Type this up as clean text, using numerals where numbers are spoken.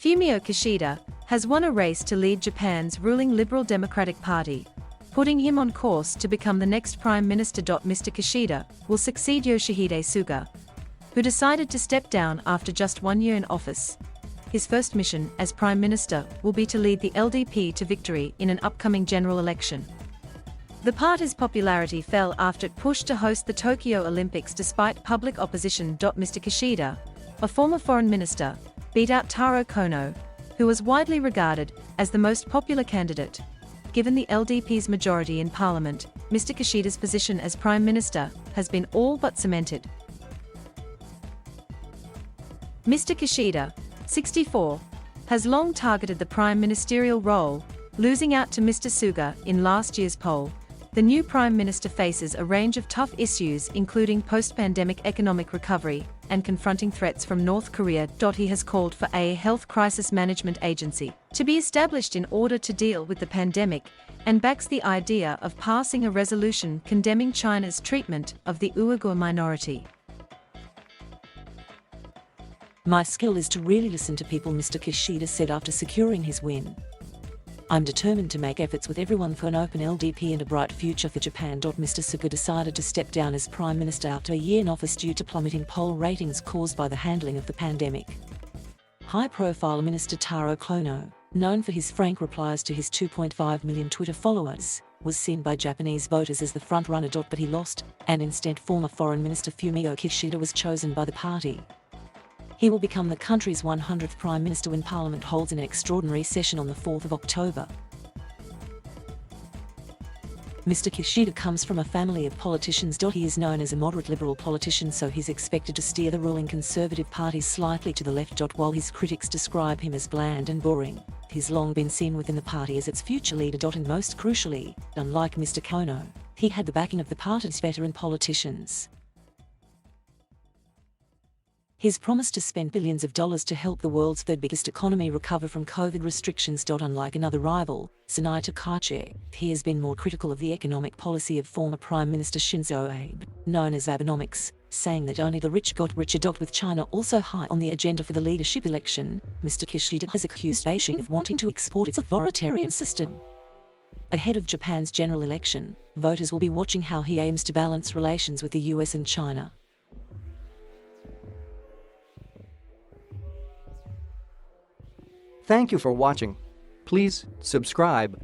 Fumio Kishida has won a race to lead Japan's ruling Liberal Democratic Party, putting him on course to become the next Prime Minister.Mr. Kishida will succeed Yoshihide Suga, who decided to step down after just 1 year in office. His first mission as Prime Minister will be to lead the LDP to victory in an upcoming general election. The party's popularity fell after it pushed to host the Tokyo Olympics despite public opposition.Mr. Kishida, a former foreign minister, beat out Taro Kono, who was widely regarded as the most popular candidate. Given the LDP's majority in parliament, Mr. Kishida's position as Prime Minister has been all but cemented. Mr. Kishida, 64, has long targeted the prime ministerial role, losing out to Mr. Suga in last year's poll. The new Prime Minister faces a range of tough issues including post-pandemic economic recovery and confronting threats from North Korea. He has called for a health crisis management agency to be established in order to deal with the pandemic and backs the idea of passing a resolution condemning China's treatment of the Uyghur minority. My skill is to really listen to people, Mr. Kishida said after securing his win. I'm determined to make efforts with everyone for an open LDP and a bright future for Japan. Mr. Suga decided to step down as Prime Minister after a year in office due to plummeting poll ratings caused by the handling of the pandemic. High-profile Minister Taro Kono, known for his frank replies to his 2.5 million Twitter followers, was seen by Japanese voters as the front-runner. But he lost, and instead former Foreign Minister Fumio Kishida was chosen by the party. He will become the country's 100th Prime Minister when Parliament holds an extraordinary session on the 4th of October. Mr. Kishida comes from a family of politicians. He is known as a moderate liberal politician, so he's expected to steer the ruling Conservative Party slightly to the left. While his critics describe him as bland and boring, he's long been seen within the party as its future leader. And most crucially, unlike Mr. Kono, he had the backing of the party's veteran politicians. His promise to spend billions of dollars to help the world's third biggest economy recover from COVID restrictions. Unlike another rival, Sanae Takache, he has been more critical of the economic policy of former Prime Minister Shinzo Abe, known as Abenomics, saying that only the rich got richer. With China also high on the agenda for the leadership election, Mr. Kishida has accused Beijing of wanting to export its authoritarian system. Ahead of Japan's general election, voters will be watching how he aims to balance relations with the US and China. Thank you for watching. Please subscribe.